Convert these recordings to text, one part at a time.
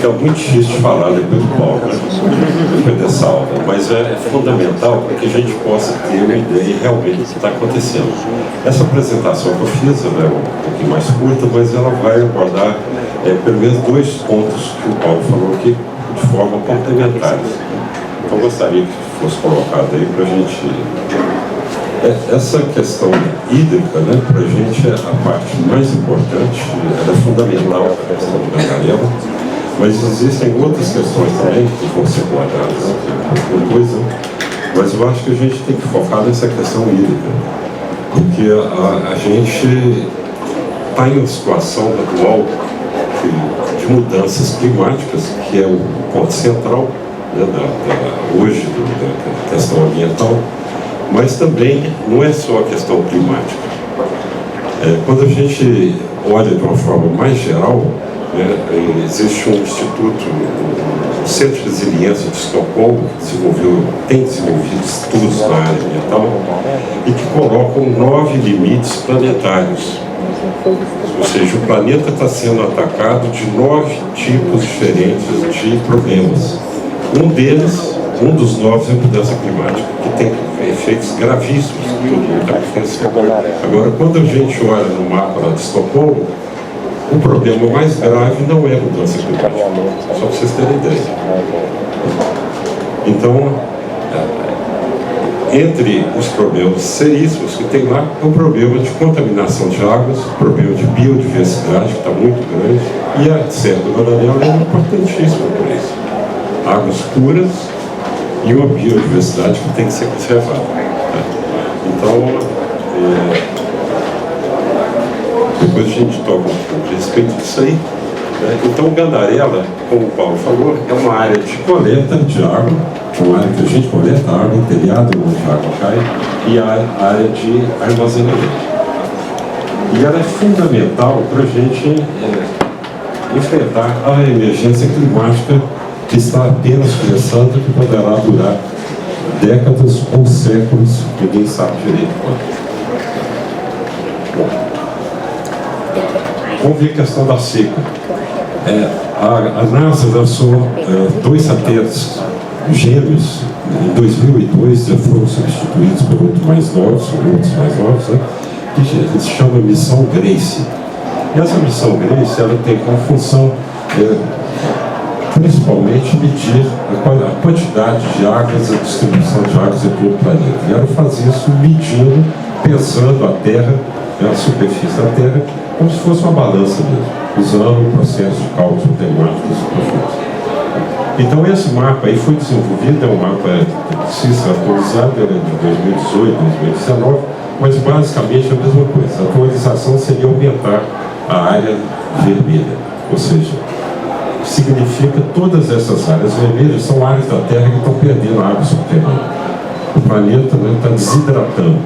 É muito difícil de falar depois do Paulo, depois dessa aula, mas é fundamental para que a gente possa ter uma ideia realmente do que está acontecendo. Essa apresentação que eu fiz, ela é um pouquinho mais curta, mas ela vai abordar pelo menos dois pontos que o Paulo falou aqui de forma complementar. Então eu gostaria que fosse colocado aí para a gente... Essa questão hídrica, né, para a gente é a parte mais importante, ela é fundamental para a questão do Gandarela. Mas existem outras questões também que vão ser colocadas depois, né? Mas eu acho que a gente tem que focar nessa questão hídrica, porque a gente está em uma situação atual de mudanças climáticas, que é o ponto central, né, hoje da questão ambiental, mas também não é só a questão climática. Quando a gente olha de uma forma mais geral, existe um instituto, o Centro de Resiliência de Estocolmo, que tem desenvolvido estudos na área ambiental e que colocam 9 limites planetários. Ou seja, o planeta está sendo atacado de 9 tipos diferentes de problemas. Um dos 9 é a mudança climática, que tem efeitos gravíssimos que todo mundo está referenciando. Agora, quando a gente olha no mapa lá de Estocolmo, o problema mais grave não é a mudança climática, só para vocês terem ideia. Então, entre os problemas seríssimos que tem lá, é o problema de contaminação de águas, o problema de biodiversidade, que está muito grande, e a Serra do Gandarela é importantíssima por isso. Águas puras e uma biodiversidade que tem que ser conservada. Então, depois a gente toca um pouco a respeito disso aí. Então, o Gandarela, como o Paulo falou, é uma área de coleta de água, uma área que a gente coleta água em telhado, onde a água cai, e a área de armazenamento. E ela é fundamental para a gente enfrentar a emergência climática que está apenas começando e que poderá durar décadas ou séculos, ninguém sabe direito quanto. Vamos ver a questão da seca. A NASA lançou 2 satélites gêmeos em 2002, já foram substituídos por outros mais novos, né, que se chama Missão Grace. E essa Missão Grace, ela tem como função principalmente medir a quantidade de águas, a distribuição de águas em todo o planeta. E ela faz isso medindo, pensando a Terra, a superfície da Terra, como se fosse uma balança mesmo, usando o processo de cálculo matemático profundo. Então esse mapa aí foi desenvolvido, é um mapa que precisa ser atualizado, ele é de 2018, 2019, mas basicamente é a mesma coisa. A atualização seria aumentar a área vermelha, ou seja, significa todas essas áreas vermelhas são áreas da Terra que estão perdendo água subterrânea. O planeta está desidratando,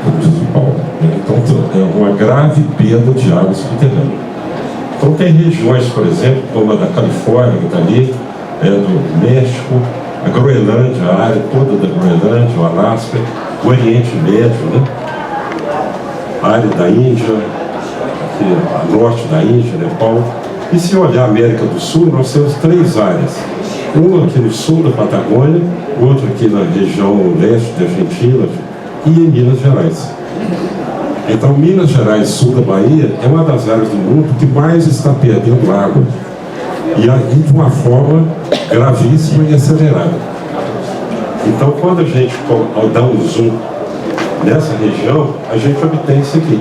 como diz o Paulo. Então é uma grave perda de água subterrânea. Então tem regiões, por exemplo, como a da Califórnia, que está ali, do México, a Groenlândia, a área toda da Groenlândia, o Alasca, o Oriente Médio, né? A área da Índia, aqui, a norte da Índia, Nepal. E se olhar a América do Sul, nós temos 3 áreas. Uma aqui no sul da Patagônia, outra aqui na região leste da Argentina e em Minas Gerais. Então, Minas Gerais, sul da Bahia, é uma das áreas do mundo que mais está perdendo água. E aí de uma forma gravíssima e acelerada. Então, quando a gente dá um zoom nessa região, a gente obtém isso aqui.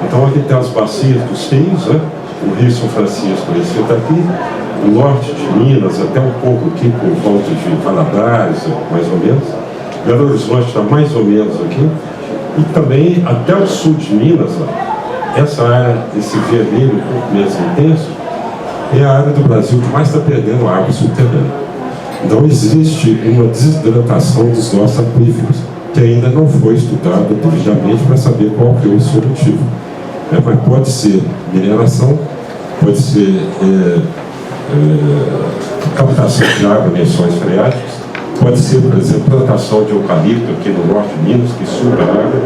Então, aqui tem as bacias dos rios, né? O Rio São Francisco, esse está aqui, o norte de Minas, até um pouco aqui por volta de Valadares, mais ou menos. Belo Horizonte está mais ou menos aqui. E também até o sul de Minas, ó, essa área, esse vermelho um pouco menos intenso, é a área do Brasil que mais está perdendo água subterrânea. Então existe uma desidratação dos nossos aquíferos, que ainda não foi estudada devidamente para saber qual que é o seu motivo. Mas pode ser mineração, pode ser captação de água em lençóis freáticos, pode ser, por exemplo, plantação de eucalipto aqui no norte de Minas, que suga a água.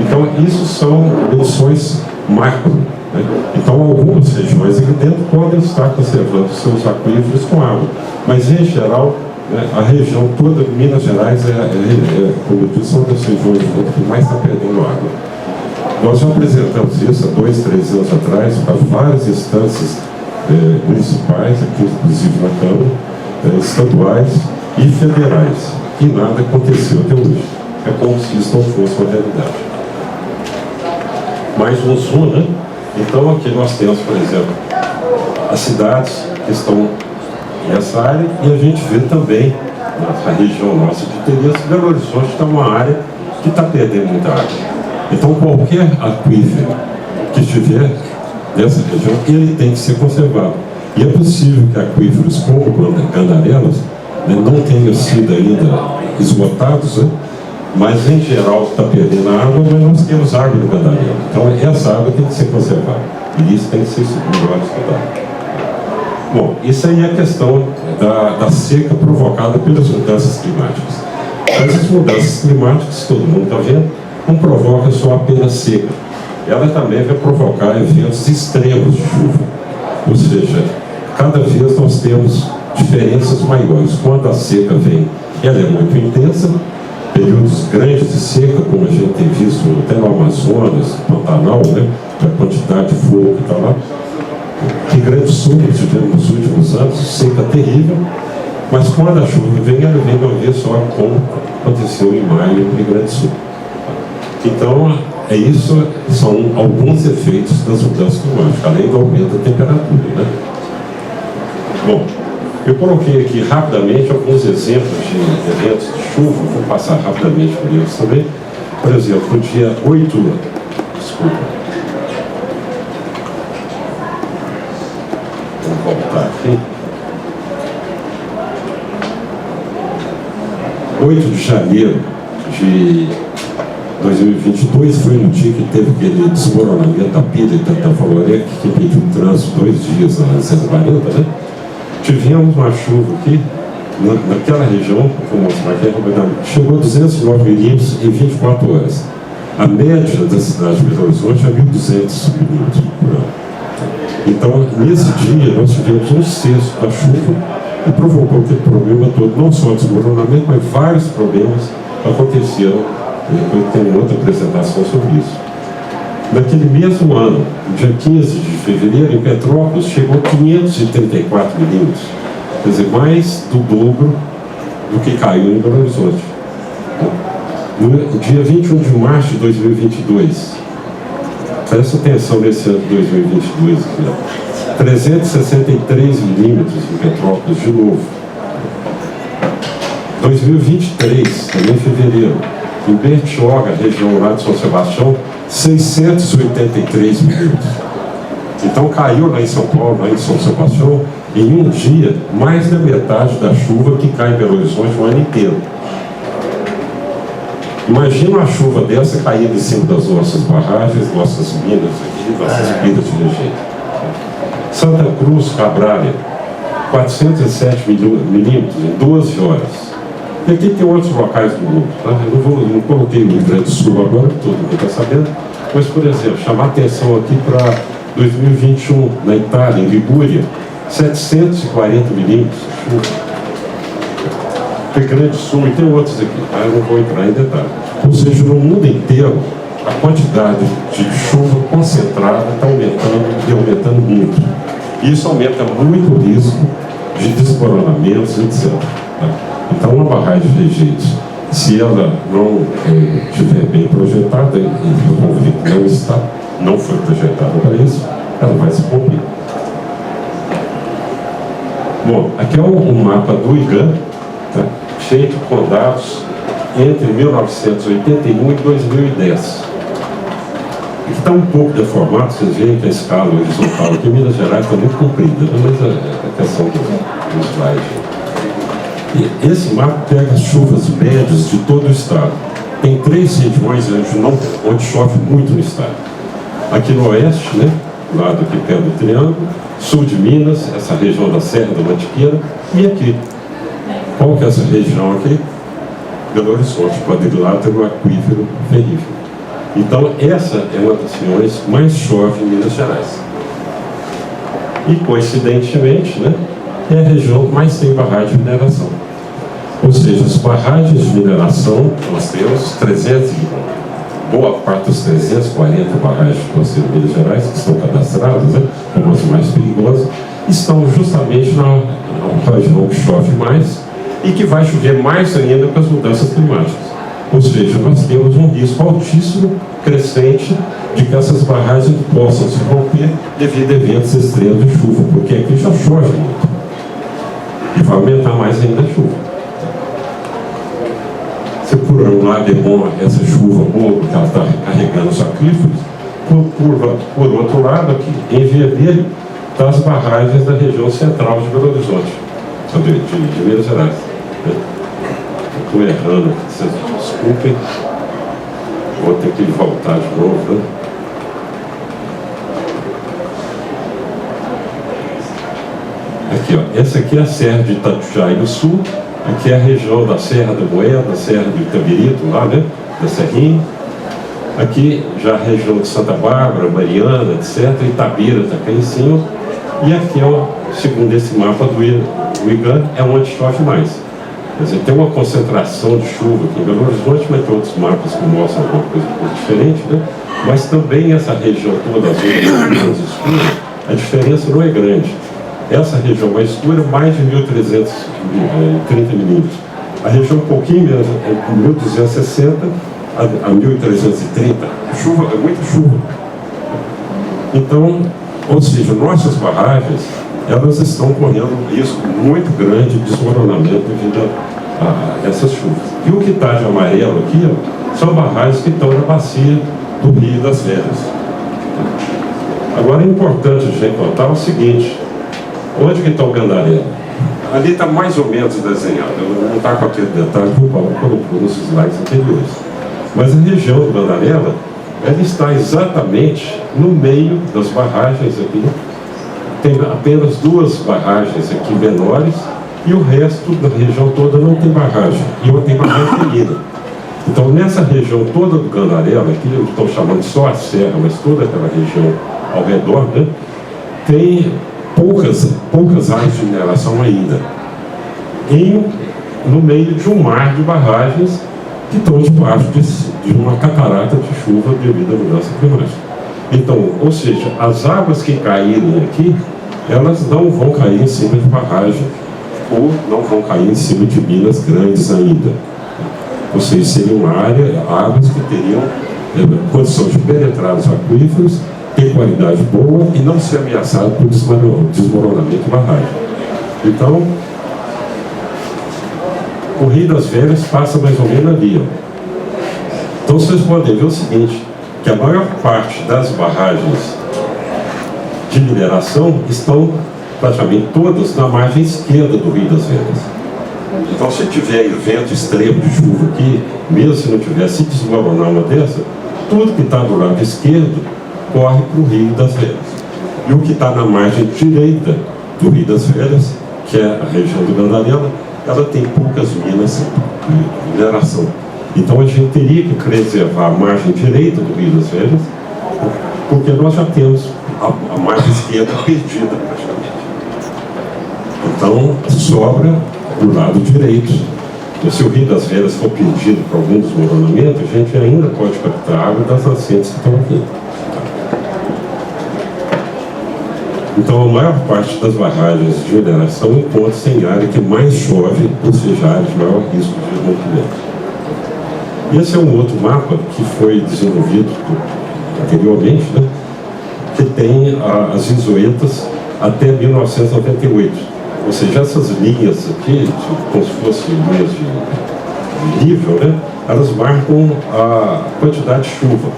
Então, isso são lençóis macro, né? Então, algumas regiões aqui dentro podem estar conservando seus aquíferos com água, mas, em geral, né, a região toda de Minas Gerais, como eu disse, são das regiões do mundo que mais está perdendo água. Nós já apresentamos isso há 2, 3 anos atrás para várias instâncias municipais, aqui inclusive na Câmara, estaduais e federais, e nada aconteceu até hoje. É como se isso não fosse uma realidade. Mais um zoom, né? Então aqui nós temos, por exemplo, as cidades que estão nessa área, e a gente vê também na região nossa de Tereza, Belo Horizonte está uma área que está perdendo muita água. Então qualquer aquífero que estiver nessa região, ele tem que ser conservado. E é possível que aquíferos como Gandarelas, né, não tenham sido ainda esgotados, né, mas em geral está perdendo a água, mas nós temos água no Gandarela. Então essa água tem que ser conservada. E isso tem que ser melhor estudado. Bom, isso aí é a questão da seca provocada pelas mudanças climáticas. Essas mudanças climáticas, todo mundo está vendo, não provoca só apenas seca. Ela também vai provocar eventos extremos de chuva. Ou seja, cada vez nós temos diferenças maiores. Quando a seca vem, ela é muito intensa, períodos grandes de seca, como a gente tem visto até no Amazonas, Pantanal, né, a quantidade de fogo que está lá. Que Grande Sul tivemos nos últimos anos, seca terrível, mas quando a chuva vem, ela vem de uma vez só, como aconteceu em maio no Rio Grande do Sul. Então, isso são alguns efeitos das mudanças climáticas, além do aumento da temperatura, né? Bom, eu coloquei aqui rapidamente alguns exemplos de eventos de chuva, vou passar rapidamente por eles também. Por exemplo, no dia 8, vamos voltar aqui. 8 de janeiro de 2022 foi no dia que teve aquele desmoronamento da pilha de Tanta-Faloré, que impediu o trânsito 2 dias na 140, né? Tivemos uma chuva aqui, naquela região, vou mostrar aqui, chegou a 209 milímetros em 24 horas. A média da cidade de Belo Horizonte é 1.200 milímetros por ano. Então, nesse dia, nós tivemos 1/6 da chuva e provocou aquele problema todo, não só desmoronamento, mas vários problemas aconteceram. Eu tenho outra apresentação sobre isso. Naquele mesmo ano, no dia 15 de fevereiro, em Petrópolis, chegou a 534 milímetros. Quer dizer, mais do dobro do que caiu em Belo Horizonte. No dia 21 de março de 2022, presta atenção nesse ano de 2022, aqui, 363 milímetros em Petrópolis de novo. 2023, também em fevereiro, em Bertioga, região lá de São Sebastião, 683 milímetros. Então caiu lá em São Paulo, lá em São Sebastião, em um dia, mais da metade da chuva que cai em Belo Horizonte o ano inteiro. Imagina uma chuva dessa caindo em cima das nossas barragens, nossas minas aqui, nossas minas de energia. Santa Cruz, Cabrália, 407 milímetros em 12 horas. E aqui tem outros locais do mundo, tá? Eu não coloquei o Rio Grande do Sul agora, todo mundo está sabendo, mas, por exemplo, chamar atenção aqui para 2021, na Itália, em Ligúria, 740 milímetros de chuva. Rio Grande do Sul, e tem outros aqui, tá? Eu não vou entrar em detalhe. Ou seja, no mundo inteiro, a quantidade de chuva concentrada está aumentando e aumentando muito. Isso aumenta muito o risco de desmoronamentos, etc. Tá? Então, uma barragem de rejeitos, se ela não estiver bem projetada, e eu convido que não está, não foi projetada para isso, ela vai se romper. Bom, aqui é um mapa do IGAN, tá? Feito com dados entre 1981 e 2010. Aqui está um pouco deformado, vocês veem que a escala horizontal aqui em Minas Gerais está muito comprida, mas a questão do slide. E esse mapa pega as chuvas médias de todo o estado. Tem 3 regiões onde chove muito no estado. Aqui no oeste, né, lado aqui perto do Triângulo, sul de Minas, essa região da Serra da Mantiqueira, e aqui. Qual que é essa região aqui? Belo Horizonte, quadrilátero aquífero ferrífero. Então, essa é uma das regiões que mais chove em Minas Gerais. E, coincidentemente, né, é a região que mais tem barragem de mineração. Ou seja, as barragens de mineração, nós temos 300, boa parte dos 340 barragens que nós temos em Minas Gerais, que estão cadastradas, né, como as mais perigosas, estão justamente na região que chove mais e que vai chover mais ainda com as mudanças climáticas. Ou seja, nós temos um risco altíssimo, crescente, de que essas barragens possam se romper devido a eventos extremos de chuva, porque aqui já chove muito. E vai aumentar mais ainda a chuva. Se por um lado é bom essa chuva boa, porque ela está carregando os aquíferos, por outro lado, aqui em vermelho, está as barragens da região central de Belo Horizonte, de Minas Gerais. Estou errando, vocês desculpem, vou ter que voltar de novo, né? Aqui, ó, essa aqui é a Serra de Itajaí do Sul, aqui é a região da Serra da Moeda, Serra do Itabirito, lá, né? Da Serrinha. Aqui já a região de Santa Bárbara, Mariana, etc. Itabira está aqui em cima. E aqui, ó, segundo esse mapa do IGAN, é onde chove mais. Quer dizer, tem uma concentração de chuva aqui em Belo Horizonte, mas tem outros mapas que mostram alguma coisa um pouco diferente, né? Mas também essa região toda, as zonas escuras, a diferença não é grande. Essa região mais escura, mais de 1.330 milímetros. A região um pouquinho menos, 1.260 a 1.330. Chuva, é muita chuva. Então, ou seja, nossas barragens, elas estão correndo um risco muito grande de desmoronamento devido a essas chuvas. E o que está de amarelo aqui, ó, são barragens que estão na bacia do Rio das Velhas. Agora é importante a gente notar o seguinte: onde que está o Gandarela? Ali está mais ou menos desenhado, não está com aquele detalhe que o Paulo colocou nos slides anteriores. Mas a região do Gandarela, ela está exatamente no meio das barragens aqui. Tem apenas 2 barragens aqui menores e o resto da região toda não tem barragem. E uma tem barragem pequena. Então, nessa região toda do Gandarela, aqui eu estou chamando só a serra, mas toda aquela região ao redor, né, tem poucas áreas de mineração ainda. No meio de um mar de barragens que estão debaixo de uma catarata de chuva devido à mudança climática. Então, ou seja, as águas que caírem aqui, elas não vão cair em cima de barragem ou não vão cair em cima de minas grandes ainda. Ou seja, seria uma área, águas que teriam condição de penetrar os aquíferos, ter qualidade boa e não ser ameaçado por desmoronamento de barragem. Então, o Rio das Velhas passa mais ou menos ali, ó. Então vocês podem ver o seguinte, que a maior parte das barragens de mineração estão praticamente todas na margem esquerda do Rio das Velhas. Então, se tiver evento extremo de chuva aqui, mesmo se não tiver, se desmoronar uma dessas, tudo que está do lado esquerdo corre para o Rio das Velhas. E o que está na margem direita do Rio das Velhas, que é a região do Gandarela, ela tem poucas minas de mineração. Então a gente teria que preservar a margem direita do Rio das Velhas, porque nós já temos a margem esquerda perdida praticamente. Então sobra o lado direito. E se o Rio das Velhas for perdido por algum desmoronamento, a gente ainda pode captar água das nascentes que estão aqui. Então a maior parte das barragens de mineração encontra-se em área que mais chove, ou seja, área de maior risco de rompimento. Esse é um outro mapa que foi desenvolvido anteriormente, né, que tem as isoetas até 1998. Ou seja, essas linhas aqui, como se fossem linhas de nível, né, elas marcam a quantidade de chuva.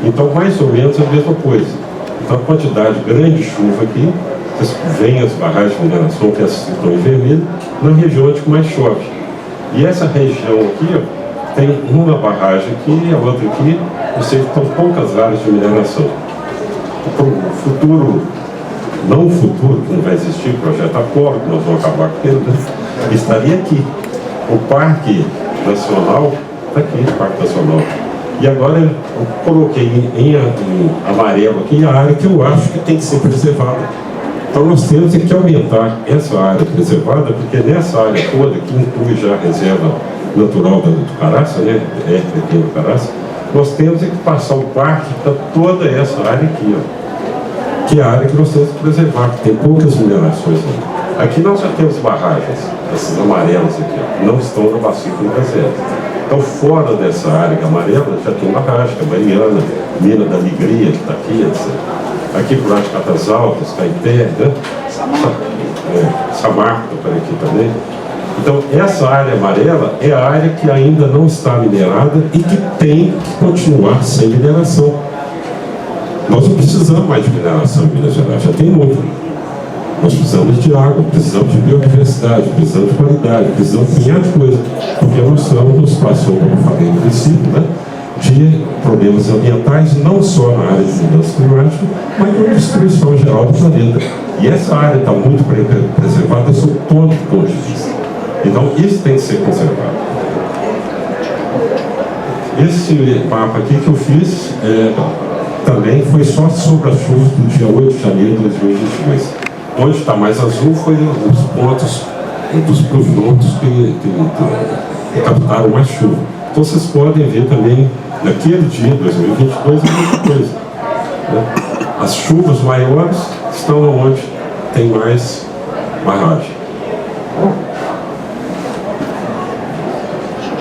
Então, mais ou menos a mesma coisa. Então, a quantidade grande de chuva aqui, vem as barragens de mineração, que estão em vermelho, na região onde mais chove. E essa região aqui, ó, tem uma barragem aqui e a outra aqui, ou seja, estão poucas áreas de mineração. Para o futuro, não o futuro, que não vai existir, o projeto Apolo, que nós vamos acabar com ele, né, estaria aqui. O Parque Nacional está aqui, o Parque Nacional E agora eu coloquei em amarelo aqui a área que eu acho que tem que ser preservada. Então nós temos que aumentar essa área preservada, porque nessa área toda, que inclui já a reserva natural do Caraça, né, RPP do Caraça, nós temos que passar o parque para toda essa área aqui, ó, que é a área que nós temos que preservar, que tem poucas minerações ali. Aqui nós já temos barragens, essas amarelas aqui, ó, não estão no bacio do Gazela. Então, fora dessa área amarela, já tem barragem, que é a Mariana, Mina da Alegria, que está aqui, etc. Aqui por lá de Catas Altas, Caeté, né? Samarco está por aqui também. Então, essa área amarela é a área que ainda não está minerada e que tem que continuar sem mineração. Nós não precisamos mais de mineração em Minas Gerais, já tem muito. Nós precisamos de água, precisamos de biodiversidade, precisamos de qualidade, precisamos de milhares de coisas. Porque nós estamos nos passando, como eu falei no princípio, né, de problemas ambientais, não só na área de mudança climática, mas na destruição geral do planeta. E essa área está muito preservada sob todo ponto de vista. Então, isso tem que ser conservado. Esse mapa aqui que eu fiz também foi só sobre as chuvas do dia 8 de janeiro de 2022. Onde está mais azul foi os pontos dos pluviosos que captaram mais chuva. Então vocês podem ver também, naquele dia, 2022, a mesma coisa, né? As chuvas maiores estão onde tem mais barragem.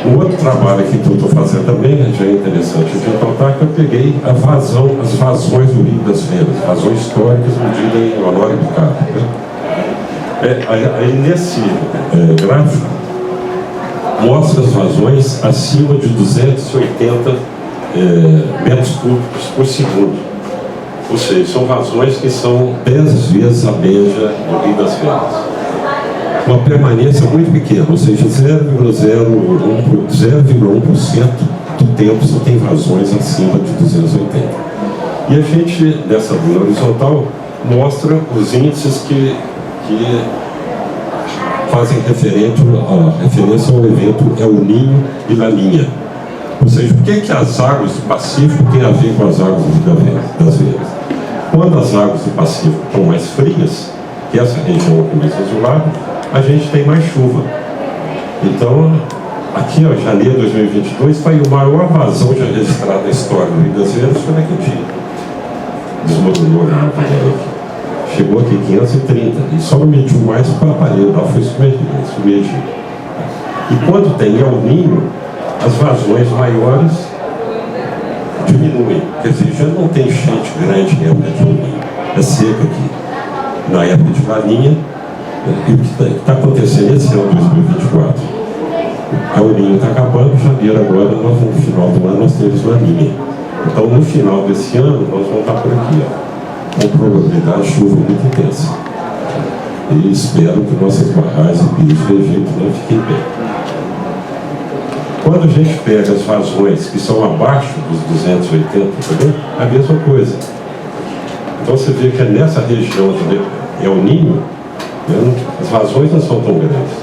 Um outro trabalho aqui que eu estou fazendo também, já é interessante de notar, que eu peguei as vazões do Rio das Feiras, vazões históricas medidas em Honório Picado. Né? Aí nesse gráfico, mostra as vazões acima de 280 metros cúbicos por segundo. Ou seja, são vazões que são 10 vezes a média do Rio das Feiras. Uma permanência muito pequena, ou seja, 0,1% do tempo só tem vazões acima de 280. E a gente, nessa linha horizontal, mostra os índices que fazem referência ao evento El Niño e Laninha. Ou seja, o que as águas do Pacífico têm a ver com as águas das Veias? Quando as águas do Pacífico estão mais frias, que essa região aqui mais azulada, a gente tem mais chuva. Então, aqui, ó, janeiro de 2022, foi a maior vazão já registrada na história do Rio das Feiras, foi naquele dia. Desmoronou a árvore aqui. Chegou aqui 530, e só não mediu mais para a parede, lá foi submergido. E quando tem El Niño, as vazões maiores diminuem. Quer dizer, já não tem enchente grande na época de El Niño. É seca aqui. Na época de Laninha, e o que está acontecendo esse ano, 2024? A El Niño está acabando, janeiro agora, no final do ano, nós temos Laninha. Então, no final desse ano, nós vamos estar por aqui, ó, com probabilidade de chuva muito intensa. E espero que nossas barragens e pios de Egito não fiquem bem. Quando a gente pega as vazões que são abaixo dos 280, entendeu? É a mesma coisa. Então, você vê que é nessa região de El Niño, as vazões não são tão grandes.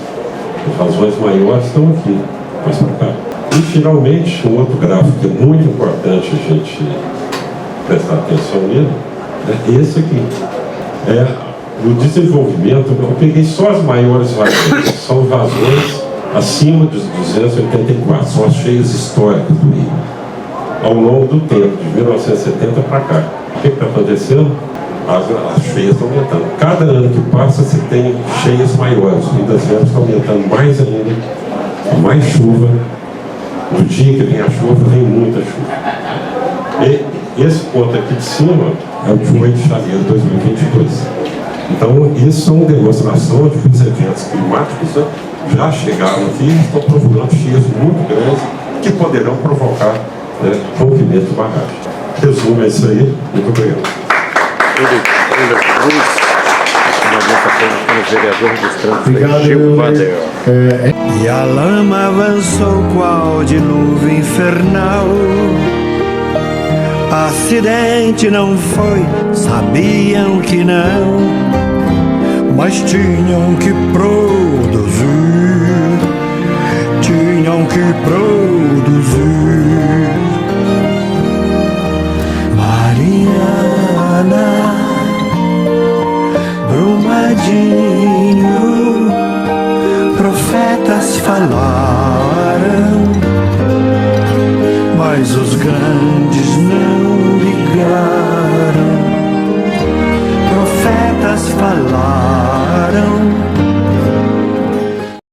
As vazões maiores estão aqui, mais para cá. E, finalmente, um outro gráfico que é muito importante a gente prestar atenção nele, é esse aqui. No desenvolvimento, eu peguei só as maiores vazões, são vazões acima dos 284, são as cheias históricas do Rio, ao longo do tempo, de 1970 para cá. O que está acontecendo? As cheias estão aumentando. Cada ano que passa, você tem cheias maiores. O Rio das Feiras está aumentando mais ainda, mais chuva. No dia que vem a chuva, vem muita chuva. E esse ponto aqui de cima é o de 8 de janeiro de 2022. Então, isso é uma demonstração de que os eventos climáticos já chegaram aqui e estão provocando cheias muito grandes que poderão provocar rompimento de barragem. Resumo é isso aí. Muito obrigado. E a lama avançou qual dilúvio infernal. Acidente não foi, sabiam que não, mas tinham que produzir, tinham que produzir. anjinho, profetas falaram, mas os grandes